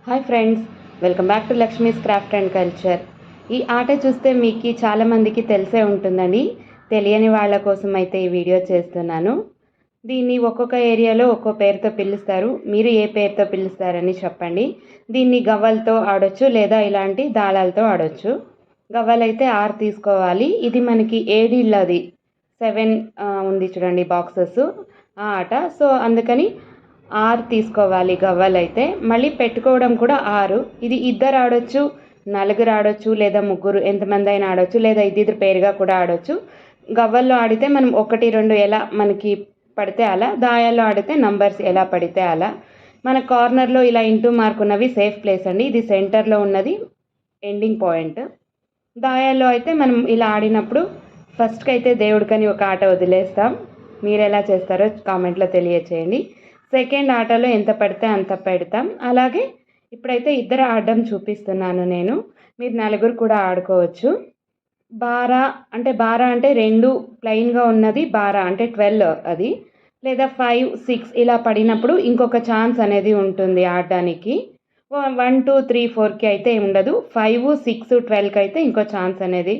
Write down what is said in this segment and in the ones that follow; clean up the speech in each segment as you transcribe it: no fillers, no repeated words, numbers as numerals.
Hi friends, welcome back to Lakshmi's craft and culture. ఈ ఆట చూస్తే మీకు చాలామందికి తెలిసే ఉంటుందండి. తెలియని వాళ్ళ కోసం అయితే ఈ వీడియో చేస్తున్నాను. దీన్ని ఒక్కొక్క ఏరియాలో ఒక్కో పేరుతో పిలుస్తారు. మీరు ఏ పేరుతో పిలుస్తారని చెప్పండి. దీన్ని గవ్వలతో ఆడొచ్చు లేదా ఇలాంటి దాళాలతో ఆడొచ్చు. గవ్వలైతే 6 తీసుకోవాలి. ఇది మనకి ఏడిళ్ళది 7 ఉంది చూడండి బాక్సెస్ ఆ ఆట. సో అందుకని 6 తీసుకోవాలి గవ్వలైతే. మళ్ళీ పెట్టుకోవడం కూడా 6. ఇది ఇద్దరు ఆడొచ్చు, నలుగురు ఆడొచ్చు, లేదా ముగ్గురు ఎంతమంది అయినా ఆడొచ్చు, లేదా ఇద్దరు పేరుగా కూడా ఆడొచ్చు. గవ్వల్లో ఆడితే మనం 1, 2 ఎలా మనకి పడితే అలా, దాయాల్లో ఆడితే నంబర్స్ ఎలా పడితే అలా. మన కార్నర్లో ఇలా ఇంటూ మార్క్ ఉన్నవి సేఫ్ ప్లేస్ అండి. ఇది సెంటర్లో ఉన్నది ఎండింగ్ పాయింట్. దాయాల్లో అయితే మనం ఇలా ఆడినప్పుడు ఫస్ట్కి అయితే దేవుడికని ఒక ఆట వదిలేస్తాం. మీరు ఎలా చేస్తారో కామెంట్లో తెలియచేయండి. సెకండ్ ఆటలో ఎంత పడితే అంత పెడతాం. అలాగే ఇప్పుడైతే ఇద్దరు ఆడడం చూపిస్తున్నాను నేను. మీరు నలుగురు కూడా ఆడుకోవచ్చు. బారా అంటే 2 ప్లెయిన్గా ఉన్నది బారా అంటే 12 అది, లేదా 5, 6 ఇలా పడినప్పుడు ఇంకొక ఛాన్స్ అనేది ఉంటుంది ఆడడానికి. 1, 2, 3, 4కి అయితే ఉండదు. 5, 6, 12కి అయితే ఇంకో ఛాన్స్ అనేది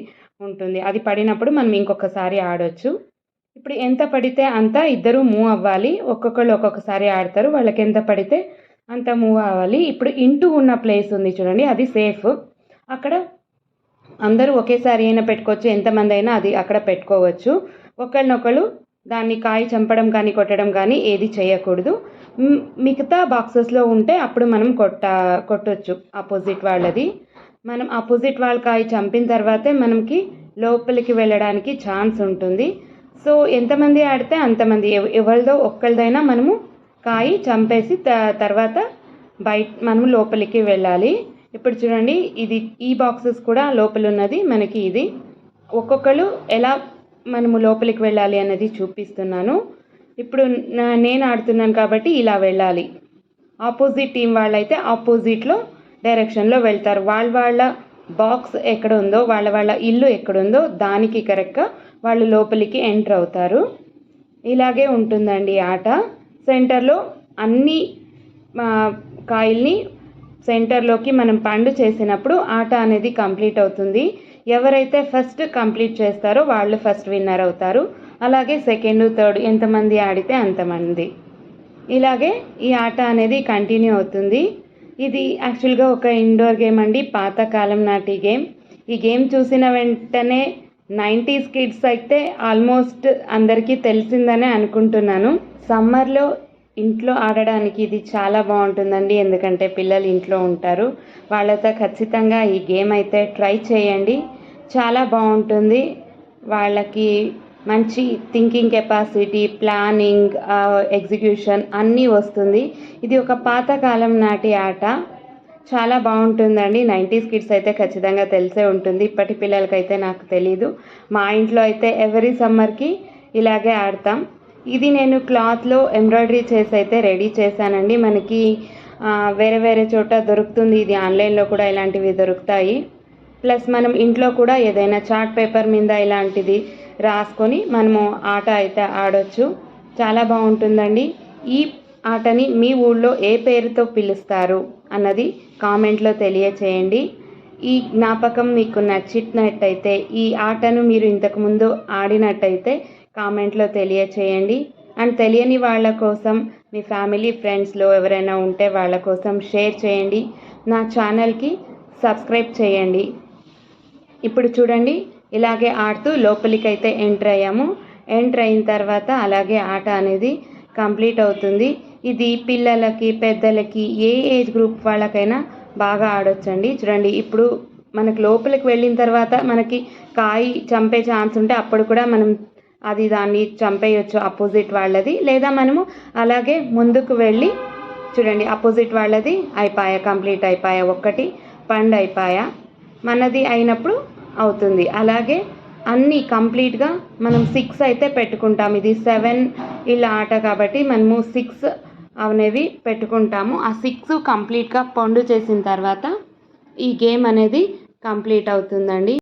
ఉంటుంది. అది పడినప్పుడు మనం ఇంకొకసారి ఆడొచ్చు. ఇప్పుడు ఎంత పడితే అంత ఇద్దరు మూవ్ అవ్వాలి. ఒక్కొక్కళ్ళు ఒక్కొక్కసారి ఆడతారు. వాళ్ళకి ఎంత పడితే అంత మూవ్ అవ్వాలి. ఇప్పుడు ఇంటూ ఉన్న ప్లేస్ ఉంది చూడండి, అది సేఫ్. అక్కడ అందరూ ఒకేసారి అయినా పెట్టుకోవచ్చు, ఎంతమంది అయినా అది అక్కడ పెట్టుకోవచ్చు. ఒకళ్ళనొకళ్ళు దాన్ని కాయ చంపడం కానీ కొట్టడం కానీ ఏది చేయకూడదు. మిగతా బాక్సెస్లో ఉంటే అప్పుడు మనం కొట్టొచ్చు ఆపోజిట్ వాళ్ళది. మనం ఆపోజిట్ వాళ్ళ కాయ చంపిన తర్వాతే మనకి లోపలికి వెళ్ళడానికి ఛాన్స్ ఉంటుంది. సో ఎంతమంది ఆడితే అంతమంది, ఎవరిదో ఒక్కరిదైనా మనము కాయి చంపేసి తర్వాత మనము లోపలికి వెళ్ళాలి. ఇప్పుడు చూడండి, ఇది ఈ బాక్సెస్ కూడా లోపల ఉన్నది మనకి. ఇది ఒక్కొక్కరు ఎలా మనము లోపలికి వెళ్ళాలి అన్నది చూపిస్తున్నాను. ఇప్పుడు నేను ఆడుతున్నాను కాబట్టి ఇలా వెళ్ళాలి. ఆపోజిట్ టీం వాళ్ళైతే ఆపోజిట్లో డైరెక్షన్లో వెళ్తారు. వాళ్ళ బాక్స్ ఎక్కడ ఉందో, వాళ్ళ ఇల్లు ఎక్కడుందో దానికి కరెక్ట్గా వాళ్ళు లోపలికి ఎంటర్ అవుతారు. ఇలాగే ఉంటుందండి ఆట. సెంటర్లో అన్ని కాయల్ని సెంటర్లోకి మనం పండు చేసినప్పుడు ఆట అనేది కంప్లీట్ అవుతుంది. ఎవరైతే ఫస్ట్ కంప్లీట్ చేస్తారో వాళ్ళు ఫస్ట్ విన్నర్ అవుతారు. అలాగే సెకండ్, థర్డ్ ఎంతమంది ఆడితే అంతమంది. ఇలాగే ఈ ఆట అనేది కంటిన్యూ అవుతుంది. ఇది యాక్చువల్గా ఒక ఇండోర్ గేమ్ అండి, పాతకాలం నాటి గేమ్. ఈ గేమ్ చూసిన వెంటనే 90s కిడ్స్ అయితే ఆల్మోస్ట్ అందరికీ తెలిసిందనే అనుకుంటున్నాను. సమ్మర్లో ఇంట్లో ఆడడానికి ఇది చాలా బాగుంటుందండి. ఎందుకంటే పిల్లలు ఇంట్లో ఉంటారు. వాళ్ళతో ఖచ్చితంగా ఈ గేమ్ అయితే ట్రై చేయండి. చాలా బాగుంటుంది. వాళ్ళకి మంచి థింకింగ్ కెపాసిటీ, ప్లానింగ్, ఎగ్జిక్యూషన్ అన్నీ వస్తుంది. ఇది ఒక పాతకాలం నాటి ఆట. చాలా బాగుంటుందండి. 90s కిడ్స్ అయితే ఖచ్చితంగా తెలిసే ఉంటుంది. ఇప్పటి పిల్లలకైతే నాకు తెలీదు. మా ఇంట్లో అయితే ఎవరీ సమ్మర్కి ఇలాగే ఆడతాం. ఇది నేను క్లాత్లో ఎంబ్రాయిడరీ చేసి అయితే రెడీ చేశానండి. మనకి వేరే చోట దొరుకుతుంది. ఇది ఆన్లైన్లో కూడా ఇలాంటివి దొరుకుతాయి. ప్లస్ మనం ఇంట్లో కూడా ఏదైనా చార్ట్ పేపర్ మీద ఇలాంటిది రాసుకొని మనము ఆట అయితే ఆడొచ్చు. చాలా బాగుంటుందండి. ఈ ఆటని మీ ఊళ్ళో ఏ పేరుతో పిలుస్తారు అన్నది కామెంట్లో తెలియచేయండి. ఈ జ్ఞాపకం మీకు నచ్చినట్టయితే, ఈ ఆటను మీరు ఇంతకుముందు ఆడినట్టయితే కామెంట్లో తెలియచేయండి. అండ్ తెలియని వాళ్ళ కోసం మీ ఫ్యామిలీ ఫ్రెండ్స్లో ఎవరైనా ఉంటే వాళ్ళ కోసం షేర్ చేయండి. నా ఛానల్కి సబ్స్క్రైబ్ చేయండి. ఇప్పుడు చూడండి, ఇలాగే ఆడుతూ లోపలికైతే ఎంటర్ అయ్యాము. ఎంటర్ అయిన తర్వాత అలాగే ఆట అనేది కంప్లీట్ అవుతుంది. ఇది పిల్లలకి, పెద్దలకి, ఏ ఏజ్ గ్రూప్ వాళ్ళకైనా బాగా ఆడొచ్చండి. చూడండి, ఇప్పుడు మనకు లోపలికి వెళ్ళిన తర్వాత మనకి కాయ చంపే ఛాన్స్ ఉంటే అప్పుడు కూడా మనం దాన్ని చంపేయచ్చు ఆపోజిట్ వాళ్ళది. లేదా మనము అలాగే ముందుకు వెళ్ళి చూడండి, ఆపోజిట్ వాళ్ళది కంప్లీట్ అయిపోయా, ఒక్కటి పండు అయిపోయా, మనది అయినప్పుడు అవుతుంది. అలాగే అన్నీ కంప్లీట్గా మనం 6 అయితే పెట్టుకుంటాం. ఇది 7 ఇళ్ళ ఆట కాబట్టి మనము 6 అనేవి పెట్టుకుంటాము. ఆ 6 కంప్లీట్గా పండు చేసిన తర్వాత ఈ గేమ్ అనేది కంప్లీట్ అవుతుందండి.